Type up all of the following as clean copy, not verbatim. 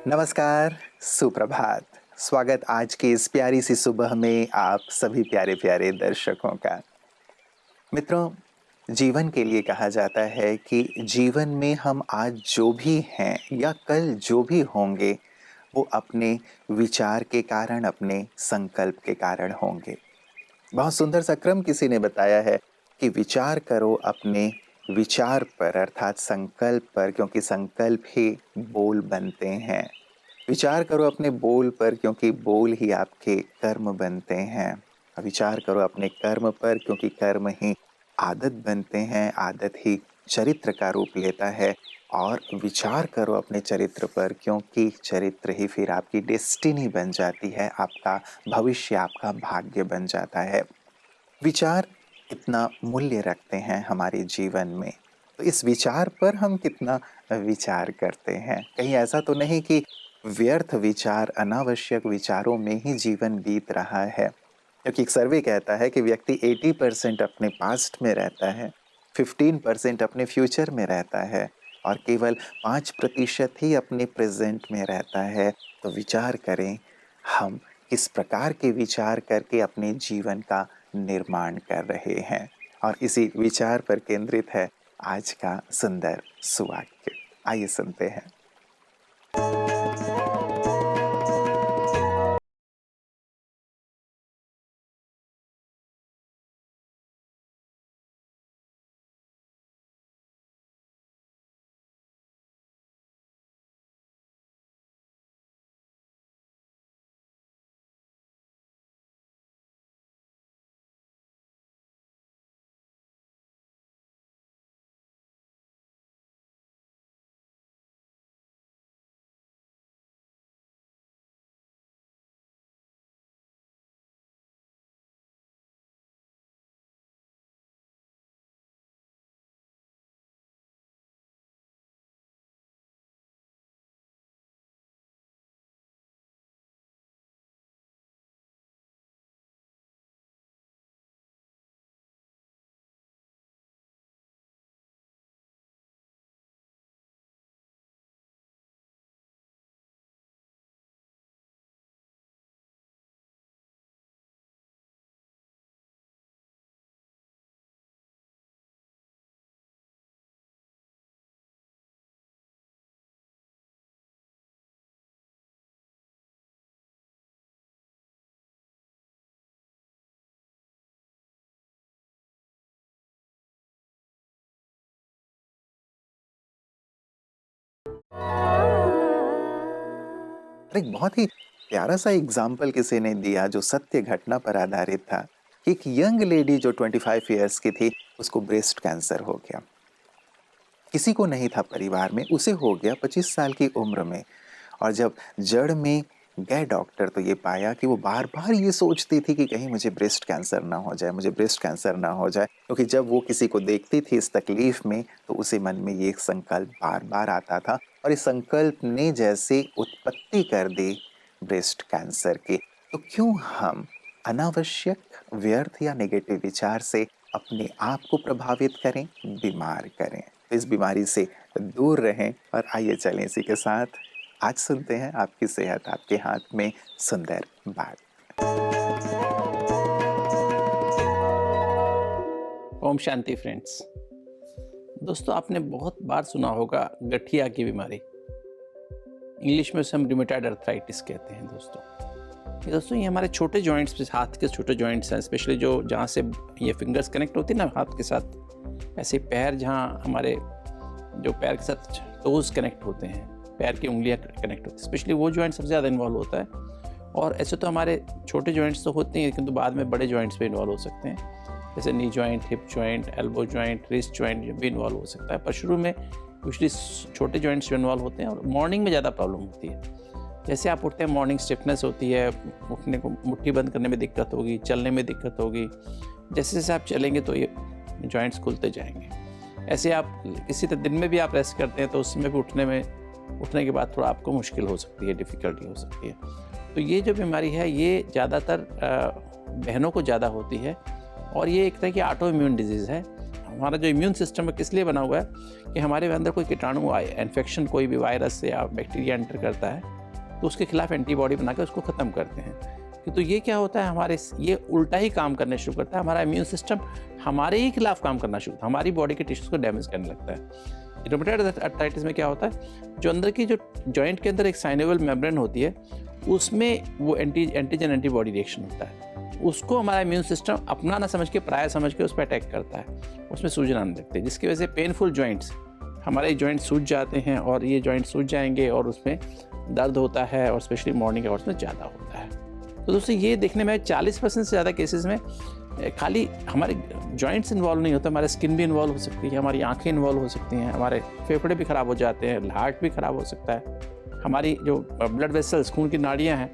नमस्कार, सुप्रभात। स्वागत आज की इस प्यारी सी सुबह में आप सभी प्यारे-प्यारे दर्शकों का। मित्रों, जीवन के लिए कहा जाता है कि जीवन में हम आज जो भी हैं या कल जो भी होंगे, वो अपने विचार के कारण, अपने संकल्प के कारण होंगे। बहुत सुंदर सा क्रम किसी ने बताया है कि विचार करो अपने विचार पर अर्थात संकल्प पर, क्योंकि संकल्प ही बोल बनते हैं। विचार करो अपने बोल पर, क्योंकि बोल ही आपके कर्म बनते हैं। विचार करो अपने कर्म पर, क्योंकि कर्म ही आदत बनते हैं, आदत ही चरित्र का रूप लेता है। और विचार करो अपने चरित्र पर, क्योंकि चरित्र ही फिर आपकी डेस्टिनी बन जाती है, आपका भविष्य, आपका भाग्य बन जाता है। विचार कितना मूल्य रखते हैं हमारे जीवन में, तो इस विचार पर हम कितना विचार करते हैं। कहीं ऐसा तो नहीं कि व्यर्थ विचार, अनावश्यक विचारों में ही जीवन बीत रहा है। क्योंकि एक सर्वे कहता है कि व्यक्ति 80% अपने पास्ट में रहता है, 15% अपने फ्यूचर में रहता है और केवल 5% ही अपने प्रेजेंट में रहता है। तो विचार करें, हम किस प्रकार के विचार करके अपने जीवन का निर्माण कर रहे हैं। और इसी विचार पर केंद्रित है आज का सुंदर सुवाक्य। आइए सुनते हैं। और एक बहुत ही प्यारा सा एग्जाम्पल किसी ने दिया जो सत्य घटना पर आधारित था कि एक यंग लेडी जो 25 इयर्स की थी, उसको ब्रेस्ट कैंसर हो गया। किसी को नहीं था परिवार में, उसे हो गया 25 साल की उम्र में। और जब जड़ में गए डॉक्टर तो ये पाया कि वो बार बार ये सोचती थी कि कहीं मुझे ब्रेस्ट कैंसर ना हो जाए, मुझे ब्रेस्ट कैंसर ना हो जाए। क्योंकि जब वो किसी को देखती थी इस तकलीफ में, तो उसे मन में ये संकल्प बार बार आता था और इस संकल्प ने जैसे उत्पत्ति कर दी ब्रेस्ट कैंसर की। तो क्यों हम अनावश्यक, व्यर्थ या नेगेटिव विचार से अपने आप को प्रभावित करें, बीमार करें। इस बीमारी से दूर रहें और आइए चलें इसी के साथ आज सुनते हैं आपकी सेहत आपके हाथ में सुंदर बात। ओम शांति फ्रेंड्स। दोस्तों, आपने बहुत बार सुना होगा गठिया की बीमारी। इंग्लिश में उसे हम रिमेटॉइड अर्थराइटिस कहते हैं। दोस्तों ये हमारे छोटे जॉइंट्स पे, हाथ के छोटे जॉइंट्स हैं, स्पेशली जो जहाँ से ये फिंगर्स कनेक्ट होती है ना हाथ के साथ, ऐसे पैर जहाँ हमारे जो पैर के साथ टोज कनेक्ट होते हैं, पैर की उंगलियाँ कनेक्ट होती हैं, स्पेशली वो जॉइंट सबसे ज़्यादा इन्वॉल्व होता है। और ऐसे तो हमारे छोटे जॉइंट्स तो होते हैं, किंतु बाद में बड़े जॉइंट्स पे इन्वॉल्व हो सकते हैं, जैसे knee joint, hip joint, elbow joint, wrist joint भी इन्वॉल्व हो सकता है। पर शुरू में यूजली छोटे जॉइंट्स इन्वॉल्व होते हैं और मॉर्निंग में ज़्यादा प्रॉब्लम होती है। जैसे आप उठते हैं, मॉर्निंग स्टिफनेस होती है, उठने को मुट्ठी बंद करने में दिक्कत होगी, चलने में दिक्कत होगी। जैसे जैसे आप चलेंगे तो ये जॉइंट्स खुलते जाएंगे। ऐसे आप किसी दिन में भी आप रेस्ट करते हैं तो उसमें भी उठने के बाद थोड़ा आपको मुश्किल हो सकती है, डिफ़िकल्टी हो सकती है। तो ये जो बीमारी है ये ज़्यादातर बहनों को ज़्यादा होती है और ये एक तरह की ऑटो इम्यून डिजीज़ है। हमारा जो इम्यून सिस्टम है किस लिए बना हुआ है कि हमारे अंदर कोई कीटाणु आए, इन्फेक्शन कोई भी वायरस या बैक्टीरिया एंटर करता है तो उसके खिलाफ एंटीबॉडी बना के उसको ख़त्म करते हैं। तो ये क्या होता है, हमारे ये उल्टा ही काम करने शुरू करता है। हमारा इम्यून सिस्टम हमारे ही खिलाफ काम करना शुरू, हमारी बॉडी के टिश्यूज़ को डैमेज करने लगता है। रूमेटॉइड अर्थराइटिस में क्या होता है, जो अंदर की जो जॉइंट के अंदर एक साइनोवियल मेम्ब्रेन होती है, उसमें वो एंटीजन एंटीबॉडी रिएक्शन होता है, उसको हमारा इम्यून सिस्टम अपना ना समझ के पराया समझ के उस पर अटैक करता है, उसमें सूजन आने लगती है, जिसकी वजह से पेनफुल जॉइंट्स, हमारे जॉइंट सूज जाते हैं और ये जॉइंट सूज जाएंगे और उसमें दर्द होता है और स्पेशली मॉर्निंग आवर्स में ज़्यादा होता है। तो दोस्तों ये देखने में 40% से ज़्यादा केसेस में खाली हमारे जॉइंट्स इन्वॉल्व नहीं होते, हमारे स्किन भी इन्वॉल्व हो सकती है, हमारी आंखें इन्वॉल्व हो सकती हैं, हमारे फेफड़े भी ख़राब हो जाते हैं, हार्ट भी ख़राब हो सकता है, हमारी जो ब्लड वेसल्स खून की नाड़ियाँ हैं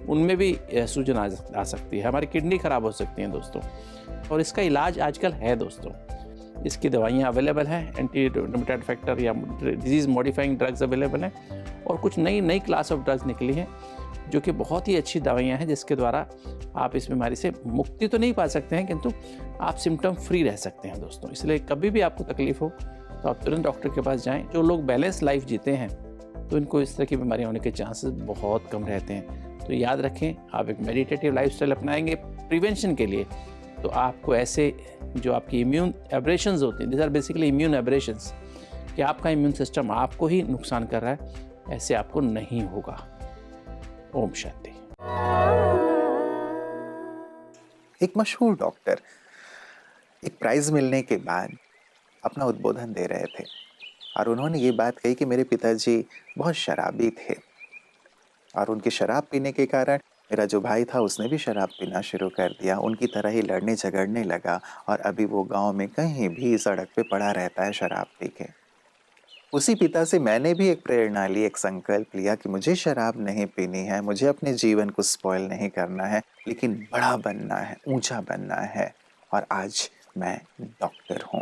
उनमें भी सूजन आ सकती है, हमारी किडनी ख़राब हो सकती हैं दोस्तों। और इसका इलाज आजकल है दोस्तों, इसकी दवाइयाँ अवेलेबल हैं, एंटी रूमेटॉइड फैक्टर या डिजीज़ मॉडिफाइंग ड्रग्स अवेलेबल हैं, और कुछ नई क्लास ऑफ ड्रग्स निकली हैं जो कि बहुत ही अच्छी दवाइयाँ हैं, जिसके द्वारा आप इस बीमारी से मुक्ति तो नहीं पा सकते हैं किंतु आप सिम्टम फ्री रह सकते हैं दोस्तों। इसलिए कभी भी आपको तकलीफ़ हो तो आप तुरंत डॉक्टर के पास जाएं। जो लोग बैलेंस लाइफ जीते हैं तो इनको इस तरह की बीमारियाँ होने के चांसेस बहुत कम रहते हैं। तो याद रखें, आप एक मेडिटेटिव लाइफस्टाइल अपनाएंगे प्रिवेंशन के लिए तो आपको ऐसे जो आपकी इम्यून एब्रेशंस होती हैं, this are basically immune aberrations, कि आपका इम्यून सिस्टम आपको ही नुकसान कर रहा है, ऐसे आपको नहीं होगा। ओम शांति। एक मशहूर डॉक्टर एक प्राइज मिलने के बाद अपना उद्बोधन दे रहे थे और उन्होंने ये बात कही कि मेरे पिताजी बहुत शराबी थे और उनके शराब पीने के कारण मेरा जो भाई था उसने भी शराब पीना शुरू कर दिया, उनकी तरह ही लड़ने झगड़ने लगा और अभी वो गांव में कहीं भी सड़क पे पड़ा रहता है शराब पी के। उसी पिता से मैंने भी एक प्रेरणा ली, एक संकल्प लिया कि मुझे शराब नहीं पीनी है, मुझे अपने जीवन को स्पॉइल नहीं करना है, लेकिन बड़ा बनना है, ऊंचा बनना है, और आज मैं डॉक्टर हूँ।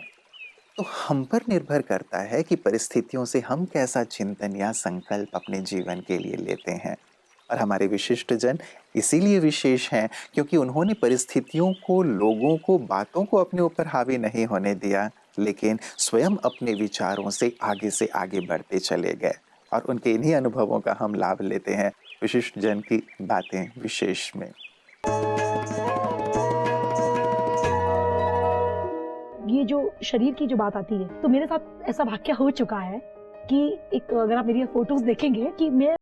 तो हम पर निर्भर करता है कि परिस्थितियों से हम कैसा चिंतन या संकल्प अपने जीवन के लिए लेते हैं। और हमारे विशिष्ट जन इसीलिए विशेष हैं क्योंकि उन्होंने परिस्थितियों को, लोगों को, बातों को अपने ऊपर हावी नहीं होने दिया, लेकिन स्वयं अपने विचारों से आगे बढ़ते चले गए और उनके इन्हीं अनुभवों का हम लाभ लेते हैं विशिष्ट जन की बातें विशेष में। ये जो शरीर की जो बात आती है, तो मेरे साथ ऐसा वाक्य हो चुका है कि एक, अगर आप मेरी फोटोज देखेंगे कि मैं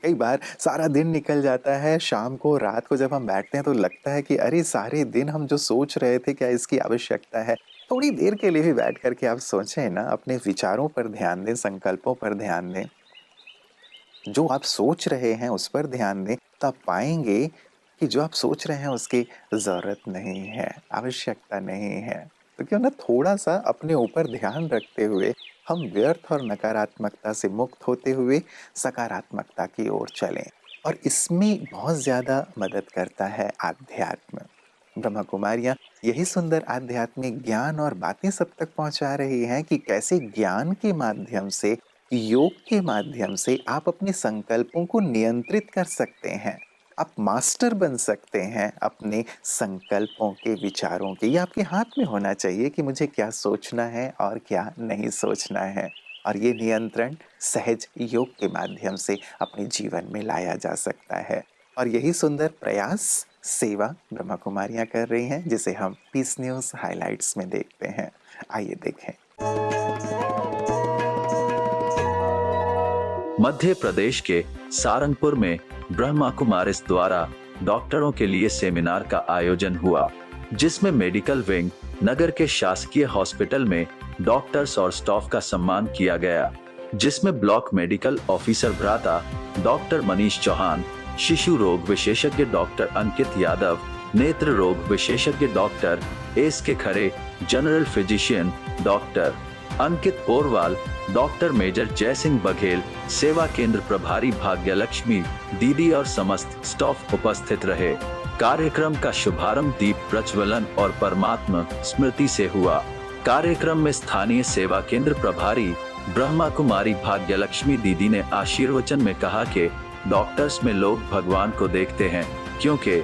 कई बार सारा दिन निकल जाता है, शाम को, रात को जब हम बैठते हैं तो लगता है कि अरे सारे दिन हम जो सोच रहे थे क्या इसकी आवश्यकता है, थोड़ी देर के लिए भी बैठ कर के आप सोचें ना, अपने विचारों पर ध्यान दें, संकल्पों पर ध्यान दें। जो आप सोच रहे हैं उस पर ध्यान दें, तो आप पाएँगे कि जो आप सोच रहे हैं उसकी ज़रूरत नहीं है, आवश्यकता नहीं है। तो क्यों ना थोड़ा-सा अपने ऊपर ध्यान रखते हुए हम व्यर्थ और नकारात्मकता से मुक्त होते हुए सकारात्मकता की ओर चलें। और इसमें बहुत ज़्यादा मदद करता है आध्यात्म। ब्रह्मा कुमारियाँ यही सुंदर आध्यात्मिक ज्ञान और बातें सब तक पहुँचा रही हैं कि कैसे ज्ञान के माध्यम से, योग के माध्यम से आप अपने संकल्पों को नियंत्रित कर सकते हैं। आप मास्टर बन सकते हैं अपने संकल्पों के, विचारों के। ये आपके हाथ में होना चाहिए कि मुझे क्या सोचना है और क्या नहीं सोचना है। और ये नियंत्रण सहज योग के माध्यम से अपने जीवन में लाया जा सकता है। और यही सुंदर प्रयास, सेवा ब्रह्मा कुमारियाँ कर रही हैं, जिसे हम पीस न्यूज़ हाइलाइट्स में देखते हैं। आइए देखें। मध्य प्रदेश के सारंगपुर में ब्रह्मा कुमारिस द्वारा डॉक्टरों के लिए सेमिनार का आयोजन हुआ, जिसमें मेडिकल विंग नगर के शासकीय हॉस्पिटल में डॉक्टर्स और स्टाफ का सम्मान किया गया, जिसमें ब्लॉक मेडिकल ऑफिसर भ्राता डॉक्टर मनीष चौहान, शिशु रोग विशेषज्ञ डॉक्टर अंकित यादव, नेत्र रोग विशेषज्ञ डॉक्टर एस के खरे, जनरल फिजिशियन डॉक्टर अंकित पोरवाल, डॉक्टर मेजर जयसिंह बघेल, सेवा केंद्र प्रभारी भाग्यलक्ष्मी दीदी और समस्त स्टाफ उपस्थित रहे। कार्यक्रम का शुभारंभ दीप प्रज्वलन और परमात्मा स्मृति से हुआ। कार्यक्रम में स्थानीय सेवा केंद्र प्रभारी ब्रह्मा कुमारी भाग्यलक्ष्मी दीदी ने आशीर्वचन में कहा कि डॉक्टर्स में लोग भगवान को देखते हैं, क्योंकि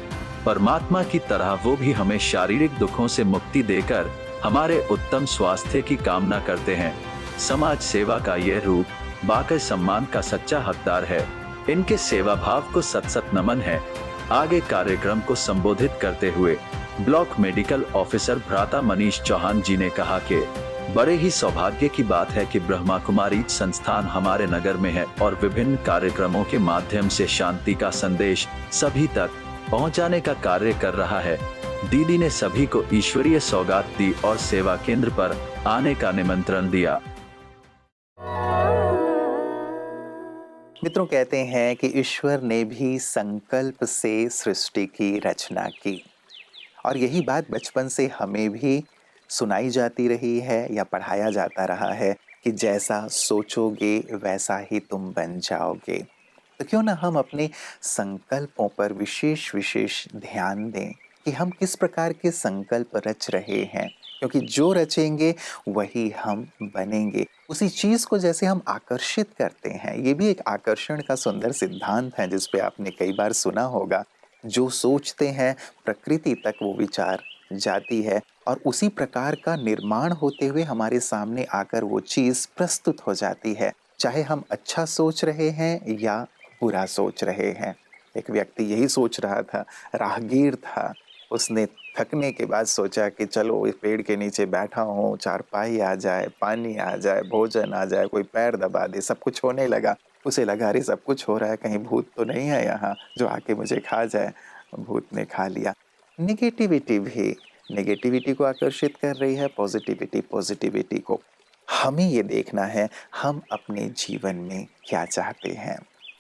परमात्मा की तरह वो भी हमें शारीरिक दुखों से मुक्ति देकर हमारे उत्तम स्वास्थ्य की कामना करते हैं। समाज सेवा का यह रूप बाकर सम्मान का सच्चा हकदार है। इनके सेवा भाव को सत सत नमन है। आगे कार्यक्रम को संबोधित करते हुए ब्लॉक मेडिकल ऑफिसर भ्राता मनीष चौहान जी ने कहा कि बड़े ही सौभाग्य की बात है कि ब्रह्मा कुमारी संस्थान हमारे नगर में है और विभिन्न कार्यक्रमों के माध्यम से शांति का संदेश सभी तक पहुंचाने का कार्य कर रहा है। दीदी ने सभी को ईश्वरीय सौगात दी और सेवा केंद्र पर आने का निमंत्रण दिया। मित्रों, कहते हैं कि ईश्वर ने भी संकल्प से सृष्टि की रचना की, और यही बात बचपन से हमें भी सुनाई जाती रही है या पढ़ाया जाता रहा है कि जैसा सोचोगे वैसा ही तुम बन जाओगे। तो क्यों ना हम अपने संकल्पों पर विशेष ध्यान दें कि हम किस प्रकार के संकल्प रच रहे हैं, क्योंकि जो रचेंगे वही हम बनेंगे। उसी चीज़ को जैसे हम आकर्षित करते हैं, ये भी एक आकर्षण का सुंदर सिद्धांत है जिस पे आपने कई बार सुना होगा। जो सोचते हैं प्रकृति तक वो विचार जाती है और उसी प्रकार का निर्माण होते हुए हमारे सामने आकर वो चीज़ प्रस्तुत हो जाती है, चाहे हम अच्छा सोच रहे हैं या बुरा सोच रहे हैं। एक व्यक्ति यही सोच रहा था, राहगीर था, उसने थकने के बाद सोचा कि चलो इस पेड़ के नीचे बैठा हूँ, चारपाई आ जाए, पानी आ जाए, भोजन आ जाए, कोई पैर दबा दे, सब कुछ होने लगा। उसे लगा अरे सब कुछ हो रहा है, कहीं भूत तो नहीं है यहाँ जो आके मुझे खा जाए। भूत ने खा लिया। नेगेटिविटी भी नेगेटिविटी को आकर्षित कर रही है, पॉजिटिविटी को। हमें ये देखना है हम अपने जीवन में क्या चाहते हैं।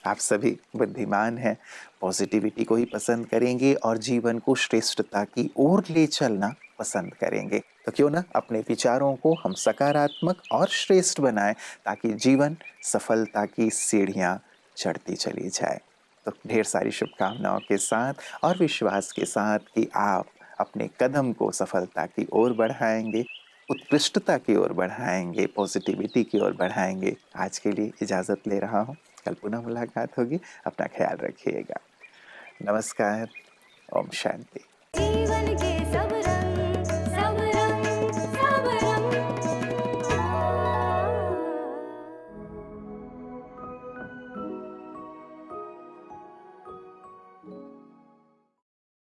आप सभी बुद्धिमान हैं, पॉजिटिविटी को ही पसंद करेंगे और जीवन को श्रेष्ठता की ओर ले चलना पसंद करेंगे। तो क्यों ना अपने विचारों को हम सकारात्मक और श्रेष्ठ बनाएं, ताकि जीवन सफलता की सीढ़ियां चढ़ती चली जाए। तो ढेर सारी शुभकामनाओं के साथ और विश्वास के साथ कि आप अपने कदम को सफलता की ओर बढ़ाएंगे, उत्कृष्टता की ओर बढ़ाएंगे, पॉजिटिविटी की ओर बढ़ाएंगे। आज के लिए इजाज़त ले रहा हूँ, कल पुनः मुलाकात होगी। अपना ख्याल रखिएगा। नमस्कार। ओम शांति।